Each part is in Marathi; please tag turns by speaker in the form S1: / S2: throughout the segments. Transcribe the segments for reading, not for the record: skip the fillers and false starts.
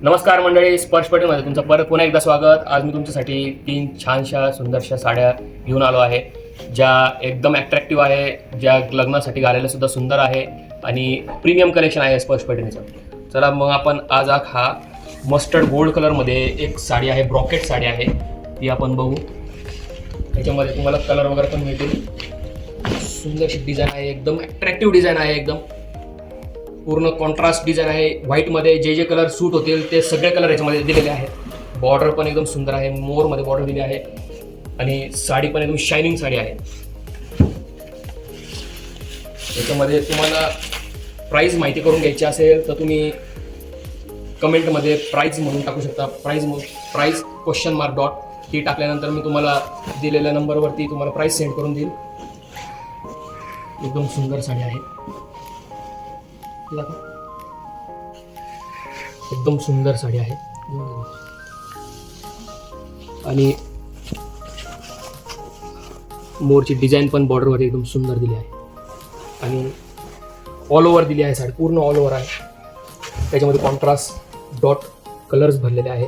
S1: नमस्कार मंडळी, स्पर्श पटेलमध्ये तुमचं परत पुन्हा एकदा स्वागत. आज मी तुमच्यासाठी 3 छानशा सुंदरशा साड्या घेऊन आलो आहे, ज्या एकदम ॲट्रॅक्टिव्ह आहे, ज्या लग्नासाठी घालायला सुद्धा सुंदर आहे आणि प्रीमियम कलेक्शन आहे स्पर्श पटेलचं. चला मग आपण आज हा मस्टर्ड गोल्ड कलरमध्ये एक साडी आहे, ब्रॉकेट साडी आहे, ती आपण बघू. त्याच्यामध्ये तुम्हाला कलर वगैरे पण मिळतील. सुंदरशी डिझाईन आहे, एकदम ॲट्रॅक्टिव्ह डिझाईन आहे, एकदम पूर्ण कॉन्ट्रास्ट डिझाईन आहे. व्हाईटमध्ये जे कलर सूट होतील ते सगळे कलर याच्यामध्ये दिलेले आहेत. बॉर्डर पण एकदम सुंदर आहे, मोरमध्ये बॉर्डर दिली आहे आणि साडी पण एकदम शायनिंग साडी आहे. याच्यामध्ये तुम्हाला प्राईस माहिती करून घ्यायची असेल तर तुम्ही कमेंटमध्ये प्राईस म्हणून टाकू शकता. प्राईस $? ती टाकल्यानंतर मी तुम्हाला दिलेल्या नंबरवरती तुम्हाला प्राईस सेंड करून देईल. एकदम सुंदर साडी आहे, एकदम सुंदर साडी आहे आणि मोरची डिझाईन पण बॉर्डरवर एकदम सुंदर दिली आहे आणि ऑल ओव्हर दिली आहे. साडी पूर्ण ऑल ओव्हर आहे. त्याच्यामध्ये कॉन्ट्रास्ट डॉट कलर्स भरलेले आहे.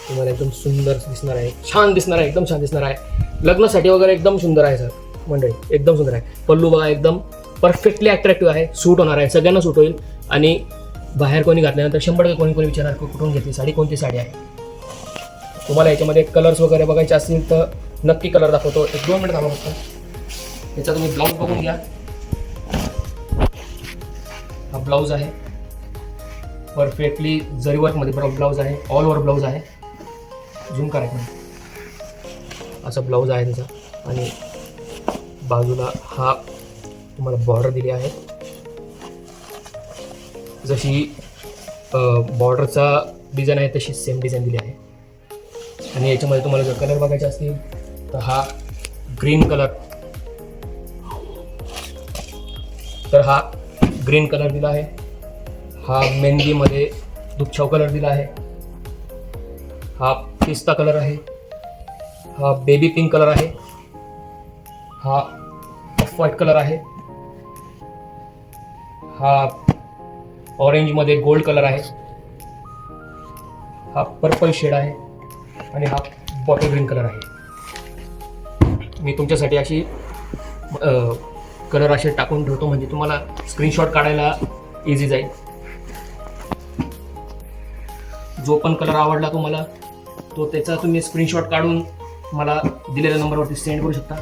S1: तुम्हाला एकदम सुंदर दिसणार आहे, छान दिसणार आहे, एकदम छान दिसणार आहे. लग्नासाठी वगैरे एकदम सुंदर आहे सर मंडळी, एकदम सुंदर आहे. पल्लू बघा, एकदम परफेक्टली अट्रॅक्टिव्ह आहे, सूट होणार आहे, सगळ्यांना सूट होईल. आणि बाहेर कोणी घातल्यानंतर 100% कोणी विचारणार कुठून घेतली साडी, कोणती साडी आहे. तुम्हाला याच्यामध्ये कलर्स वगैरे बघायचे असतील तर नक्की कलर दाखवतो. 1-2 मिनिट थांबा फक्त. याचा तुम्ही ब्लाऊज बघून घ्या. हा ब्लाऊज आहे, परफेक्टली जरीवर्कमध्ये ब्लाऊज आहे, ऑल ओव्हर ब्लाऊज आहे. झूम करायचं असं ब्लाऊज आहे त्याचा आणि बाजूला हा तुम्हाला बॉर्डर दिली आहे. जशी बॉर्डरचा डिझाईन आहे तशी सेम डिझाईन दिली आहे. आणि याच्यामध्ये तुम्हाला जर कलर बघायचे असतील तर हा ग्रीन कलर, ग्रीन कलर दिला आहे. हा मेहंदीमध्ये दुपछाव कलर दिला आहे. हा पिस्ता कलर आहे. हा बेबी पिंक कलर आहे. हा ऑफ व्हाईट कलर आहे. हा ऑरेंजमध्ये गोल्ड कलर आहे. हा पर्पल शेड आहे आणि हा बॉटल ग्रीन कलर आहे. मी तुमच्यासाठी अशी कलर असे टाकून ठेवतो म्हणजे तुम्हाला स्क्रीनशॉट काढायला इझी जाईल. जो पण कलर आवडला तुम्हाला तो त्याचा तुम्ही स्क्रीनशॉट काढून मला दिलेल्या नंबरवरती सेंड करू शकता.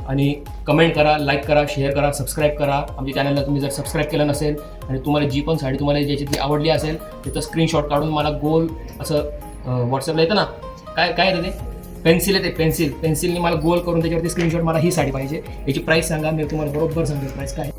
S1: आणि कमेंट करा, लाईक करा, शेअर करा, सबस्क्राईब करा. आमच्या चॅनलला तुम्ही जर सबस्क्राईब केलं नसेल आणि तुम्हाला जी पण साडी तुम्हाला ज्याची आवडली असेल त्याचं स्क्रीनशॉट काढून मला गोल असं व्हॉट्सअपला येतं ना, काय येतं ते पेन्सिल येते, पेन्सिलने मला गोल करून त्याच्यावरती स्क्रीनशॉट, मला ही साडी पाहिजे, याची प्राईस सांगा, मी तुम्हाला बरोबर सांगेल प्राईस काय.